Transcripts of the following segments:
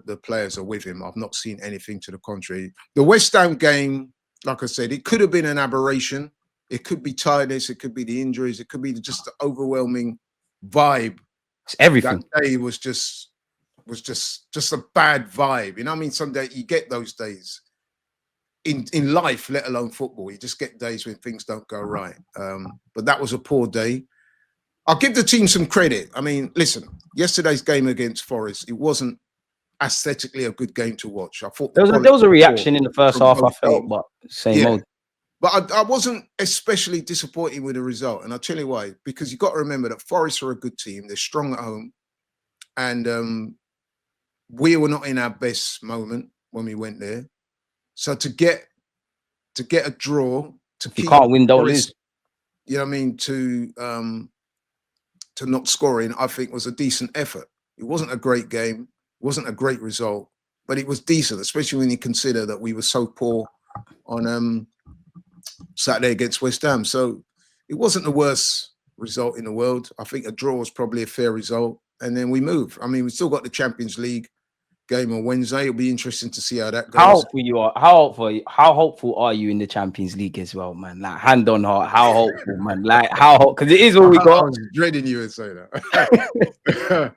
the players are with him. I've not seen anything to the contrary. The West Ham game, like I said, it could have been an aberration. It could be tiredness. It could be the injuries. It could be just the overwhelming vibe. It's everything. That day was just a bad vibe. You know what I mean? Some day you get those days in life, let alone football. You just get days when things don't go right. But that was a poor day. I'll give the team some credit. I mean, listen, yesterday's game against Forest, it wasn't aesthetically a good game to watch. I thought there was a reaction in the first half, I felt, but same old. But I wasn't especially disappointed with the result. And I'll tell you why. Because you've got to remember that Forest are a good team. They're strong at home. And we were not in our best moment when we went there. So to get a draw, you can't win, don't lose. You know what I mean? To not scoring, I think was a decent effort. It wasn't a great game. It wasn't a great result. But it was decent, especially when you consider that we were so poor on Saturday against West Ham. So it wasn't the worst result in the world. I think a draw was probably a fair result. And then we move. I mean, we still got the Champions League game on Wednesday. It'll be interesting to see how that goes. How hopeful are you in the Champions League as well, man? Like, hand on heart, how hopeful, man? Like, because it is all we got. I was dreading you would say that.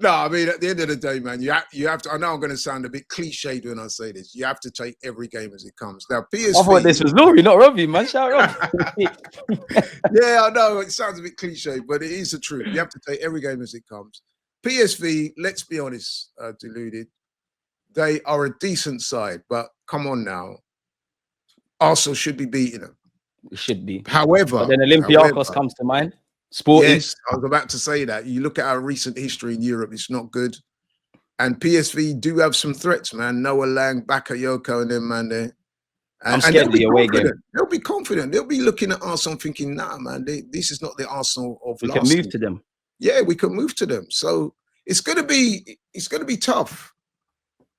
No, I mean, at the end of the day, man, you have to. I know I'm going to sound a bit cliched when I say this. You have to take every game as it comes. Now, PSV. I thought this was Laurie, not Robbie, man. Shout out. Yeah, I know it sounds a bit cliche, but it is the truth. You have to take every game as it comes. PSV, let's be honest, Deluded. They are a decent side, but come on now, Arsenal should be beating them. It should be. However, but then Olympiacos comes to mind. Sporting. Yes, I was about to say that. You look at our recent history in Europe, it's not good. And PSV do have some threats, man. Noah Lang, Bakayoko, and them, man. There. I'm scared of the away game. They'll be confident. They'll be looking at Arsenal thinking, nah, man, this is not the Arsenal of we last can move to them. Yeah, we can move to them. So it's gonna be tough.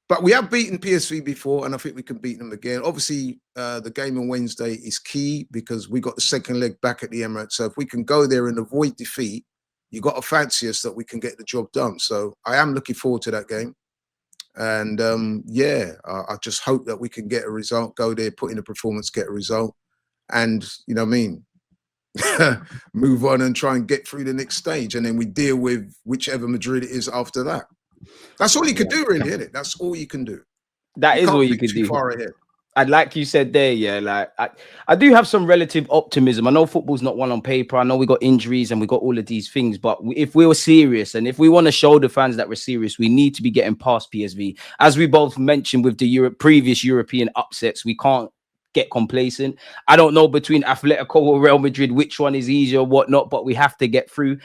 But we have beaten PSV before, and I think we can beat them again. Obviously, the game on Wednesday is key because we got the second leg back at the Emirates. So if we can go there and avoid defeat, you got to fancy us that we can get the job done. So I am looking forward to that game. And I just hope that we can get a result, go there, put in a performance, get a result. And, you know what I mean? Move on and try and get through the next stage. And then we deal with whichever Madrid it is after that. That's all you can do, really, isn't it? That's all you can do. That is all you can do. Far ahead. And like you said there, yeah, like I do have some relative optimism. I know football's not one on paper. I know we got injuries and we got all of these things, but if we were serious and if we want to show the fans that we're serious, we need to be getting past PSV. As we both mentioned with the previous European upsets, we can't get complacent. I don't know between Atletico or Real Madrid which one is easier or whatnot, but we have to get through.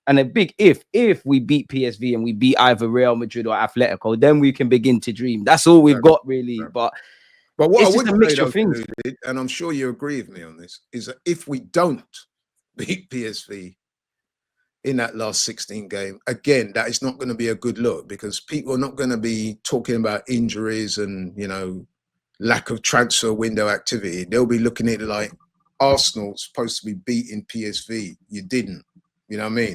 And a big if we beat PSV and we beat either Real Madrid or Atletico, then we can begin to dream. That's all we've got, really. But what it's I would just a mixture of things. And I'm sure you agree with me on this, is that if we don't beat PSV in that last 16 game, again, that is not going to be a good look because people are not going to be talking about injuries and, you know, lack of transfer window activity. They'll be looking at it like Arsenal's supposed to be beating PSV. You didn't. You know what I mean?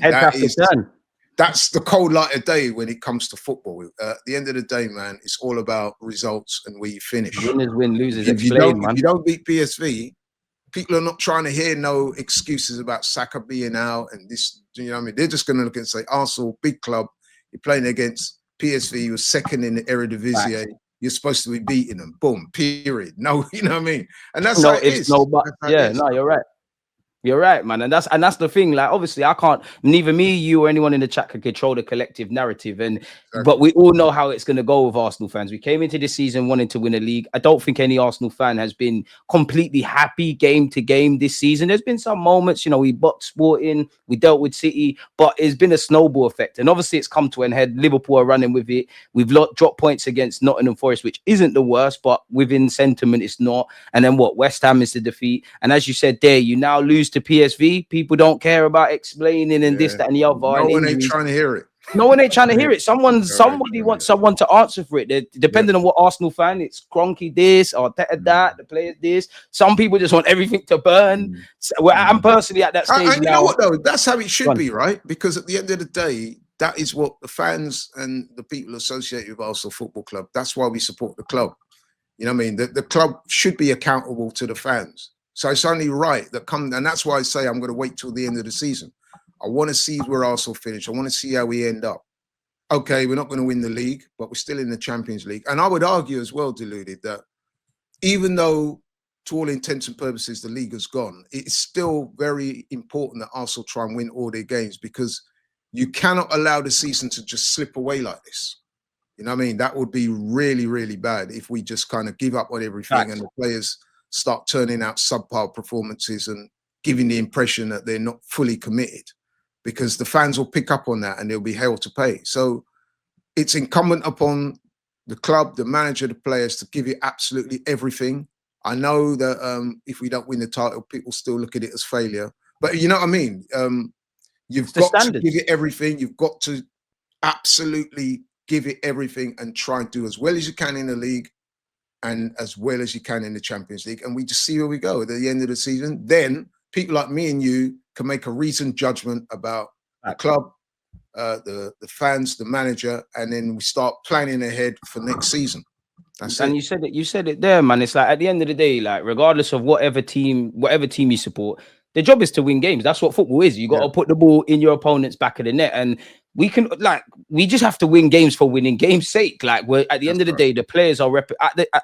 That's the cold light of day when it comes to football. At the end of the day, man, it's all about results and where you finish. Winners win, losers explain, man. If you don't beat PSV, people are not trying to hear no excuses about Saka being out and this. You know what I mean? They're just going to look and say, Arsenal, big club, you're playing against PSV, you're second in the Eredivisie. Right. You're supposed to be beating them. Boom, period. No, you know what I mean? And that's how it is. No, but yeah, no, you're right. You're right, man. And that's the thing. Like, obviously, I can't, neither me, you, or anyone in the chat can control the collective narrative. But we all know how it's going to go with Arsenal fans. We came into this season wanting to win a league. I don't think any Arsenal fan has been completely happy game to game this season. There's been some moments, you know, we boxed Sporting, we dealt with City, but it's been a snowball effect. And obviously, it's come to an head. Liverpool are running with it. We've dropped points against Nottingham Forest, which isn't the worst, but within sentiment, it's not. And then West Ham is the defeat. And as you said there, you now lose to PSV. People don't care about explaining and this, that, and the other. No one ain't trying to hear it. No one ain't trying to hear it. Somebody wants someone to answer for it. Depending on what Arsenal fan, it's Cronky this or that, the players this. Some people just want everything to burn. So I'm personally at that stage now. You know what though? That's how it should be, right? Because at the end of the day, that is what the fans and the people associated with Arsenal Football Club, that's why we support the club. You know what I mean? The club should be accountable to the fans. So it's only right that and that's why I say I'm going to wait till the end of the season. I want to see where Arsenal finish. I want to see how we end up. Okay, we're not going to win the league, but we're still in the Champions League. And I would argue as well, Deluded, that even though to all intents and purposes the league has gone, it's still very important that Arsenal try and win all their games, because you cannot allow the season to just slip away like this. You know what I mean? That would be really, really bad if we just kind of give up on everything and the players start turning out subpar performances and giving the impression that they're not fully committed, because the fans will pick up on that and there'll be hell to pay. So it's incumbent upon the club, the manager, the players to give it absolutely everything. I know that if we don't win the title, people still look at it as failure. But you know what I mean? You've got to give it everything. You've got to absolutely give it everything and try and do as well as you can in the league and as well as you can in the Champions League. And we just see where we go at the end of the season. Then people like me and you can make a reasoned judgment about the club, the fans, the manager, and then we start planning ahead for next season. That's and it. you said it there, man. It's like at the end of the day, like regardless of whatever team you support, the job is to win games. That's what football is. You got to put the ball in your opponent's back of the net, and we just have to win games for winning games' sake. Like we're at the end of the day, the players are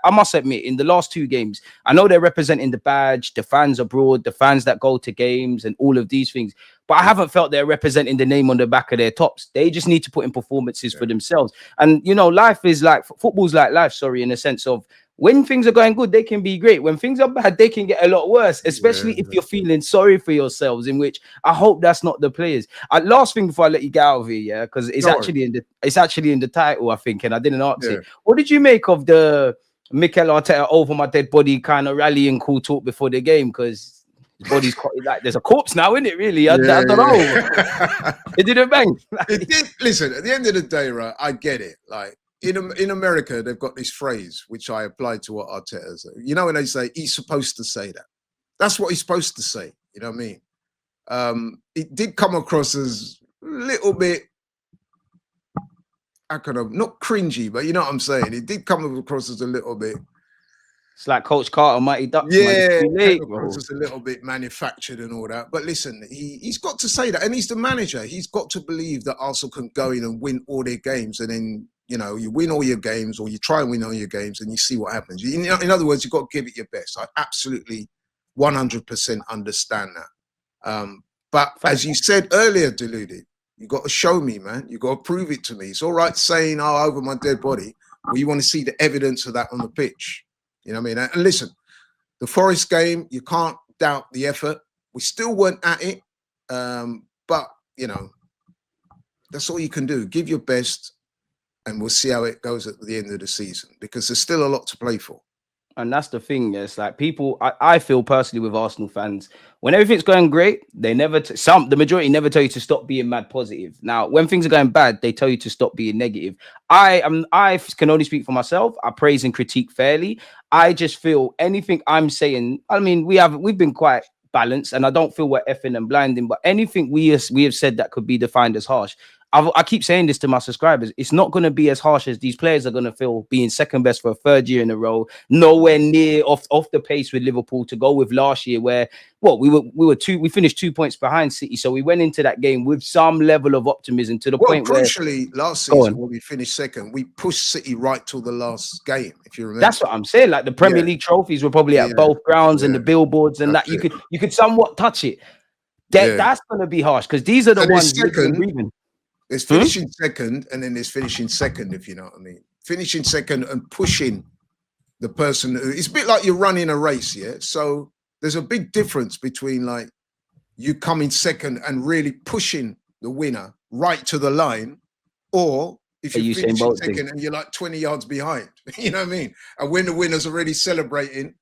I must admit, in the last 2 games, I know they're representing the badge, the fans abroad, the fans that go to games, and all of these things. But I haven't felt they're representing the name on the back of their tops. They just need to put in performances for themselves. And you know, life is like football's like life. Sorry, in the sense of, when things are going good, they can be great. When things are bad, they can get a lot worse, especially if you're feeling sorry for yourselves, in which I hope that's not the players. Last thing before I let you get out of here, because it's actually in the title, I think, and I didn't ask it. What did you make of the Mikel Arteta over my dead body kind of rallying call talk before the game? Because his body's like there's a corpse now, isn't it? Really, I don't know. It didn't bang. It did. Listen, at the end of the day, right? I get it. Like, in America, they've got this phrase which I applied to what Arteta said. You know, when they say he's supposed to say that, that's what he's supposed to say. You know what I mean? It did come across as a little bit, I kind of not cringy, but you know what I'm saying. It did come across as a little bit. It's like Coach Carter, Mighty Ducks. Yeah, it's a little bit manufactured and all that. But listen, he's got to say that, and he's the manager. He's got to believe that Arsenal can go in and win all their games, and then, you know, you win all your games, or you try and win all your games, and you see what happens. In other words, you've got to give it your best. I absolutely 100% understand that. But as you said earlier, Deluded, you got to show me, man. You got to prove it to me. It's all right saying, "Oh, over my dead body." Well, you want to see the evidence of that on the pitch. You know what I mean? And listen, the Forest game, you can't doubt the effort. We still weren't at it. But, you know, that's all you can do. Give your best, and we'll see how it goes at the end of the season, because there's still a lot to play for. And that's the thing. It's like people, I feel personally with Arsenal fans, when everything's going great, they never, the majority never tell you to stop being mad positive. Now, when things are going bad, they tell you to stop being negative. I can only speak for myself. I praise and critique fairly. I just feel anything I'm saying, I mean, we've been quite balanced, and I don't feel we're effing and blinding, but anything we have said that could be defined as harsh, I keep saying this to my subscribers. It's not going to be as harsh as these players are going to feel being second best for a 3rd year in a row. Nowhere near off the pace with Liverpool to go with last year, where we finished 2 points behind City. So we went into that game with some level of optimism to the point where, crucially, last season when we finished second, we pushed City right till the last game. If you remember, that's what I'm saying. Like the Premier League trophies were probably at both grounds and the billboards, and that you could somewhat touch it. That's going to be harsh, because these are the ones breathing. There's finishing second, and then there's finishing second, if you know what I mean. Finishing second and pushing the person who, it's a bit like you're running a race, yeah? So there's a big difference between like you coming second and really pushing the winner right to the line, or if you're finishing second and you're like 20 yards behind, you know what I mean? And when the winner's already celebrating,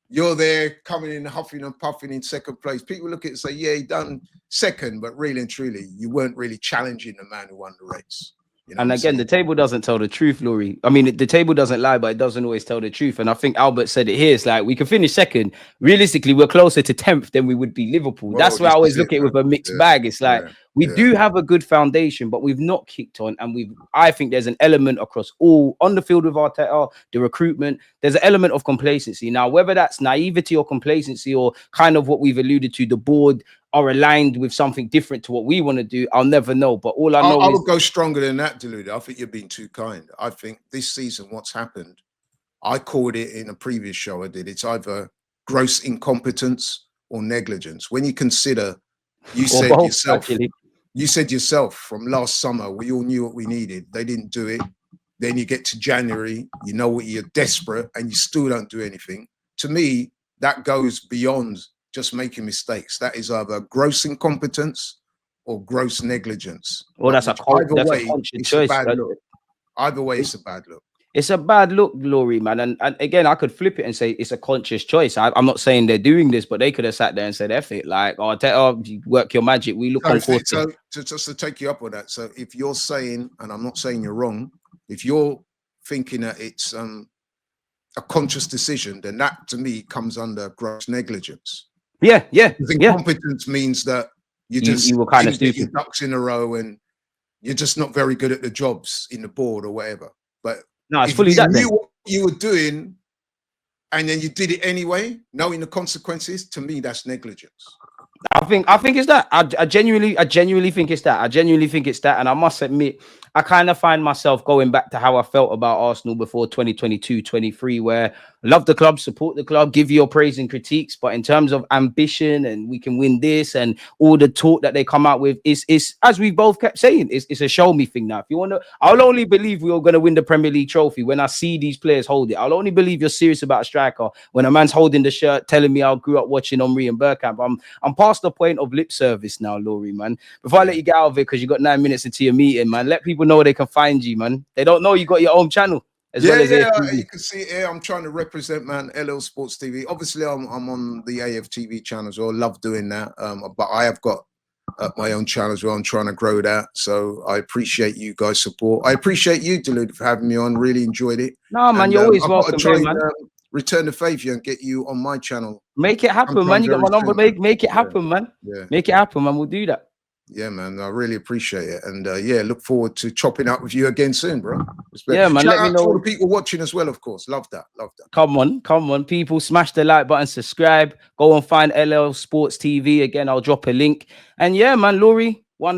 you're there coming in huffing and puffing in second place. People look at it and say, yeah, he done second, but really and truly, you weren't really challenging the man who won the race. You know And what I'm again, the saying? table doesn't tell the truth, Laurie. I mean, the table doesn't lie, but it doesn't always tell the truth. And I think Albert said it here. It's like we can finish second. Realistically, we're closer to 10th than we would be Liverpool. Well, That's why I this always is it, look at it man. with a mixed Yeah, bag. It's like yeah, we yeah. do have a good foundation, but we've not kicked on. And I think there's an element across all on the field with Arteta, the recruitment. There's an element of complacency. Now, whether that's naivety or complacency or kind of what we've alluded to, the board are aligned with something different to what we want to do, I'll never know. But all I know I is would go stronger than that, Deluded. I think you're being too kind. I think this season, what's happened, I called it in a previous show I did. It's either gross incompetence or negligence. When you consider, you or said both, yourself, actually. you said yourself from last summer, we all knew what we needed. They didn't do it. Then you get to January, you know what, you're desperate and you still don't do anything. To me, that goes beyond just making mistakes. That is either gross incompetence or gross negligence. Well, But that's either that's a way, conscious it's a choice. bad look. Either way, it's a bad look. It's a bad look, Laurie, man. And again, I could flip it and say it's a conscious choice. I'm not saying they're doing this, but they could have sat there and said, F it, like, oh, you work your magic. We look on course. So just to take you up on that. So if you're saying, and I'm not saying you're wrong, if you're thinking that it's a conscious decision, then that to me comes under gross negligence. Yeah. Because incompetence means that you were kind of get stupid. your ducks in a row and you're just not very good at the jobs in the board or whatever. But no, it's if fully you that knew then. what you were doing and then you did it anyway, knowing the consequences, to me, that's negligence. I think it's that. I genuinely think it's that. I genuinely think it's that. And I must admit, I kind of find myself going back to how I felt about Arsenal before 2022-23, where I love the club, support the club, give your praise and critiques. But in terms of ambition and we can win this and all the talk that they come out with, is as we both kept saying, it's a show me thing now. If you want to, I'll only believe we're going to win the Premier League trophy when I see these players hold it. I'll only believe you're serious about a striker when a man's holding the shirt, telling me I grew up watching Henry and Bergkamp. I'm past the point of lip service now, Laurie, man. Before I let you get out of it, because you got 9 minutes into your meeting, man, let people know where they can find you, man. They don't know you got your own channel as well as AFTV. You can see it here. I'm trying to represent, man, LL Sports TV. Obviously, I'm on the AFTV channel as well. Love doing that. But I have got my own channel as well. I'm trying to grow that. So I appreciate you guys' support. I appreciate you, Deluded, for having me on. Really enjoyed it. No, man, you're always welcome, man. Return the favor and get you on my channel. Make it happen, man. You got my number. Make it happen, man. Yeah. Make it happen, man. We'll do that. Yeah, man. I really appreciate it. And look forward to chopping up with you again soon, bro. Yeah, man. Shout let me know to all the people watching as well, of course. Love that. Come on, people. Smash the like button, subscribe. Go and find LL Sports TV. Again, I'll drop a link. And yeah, man, Laurie,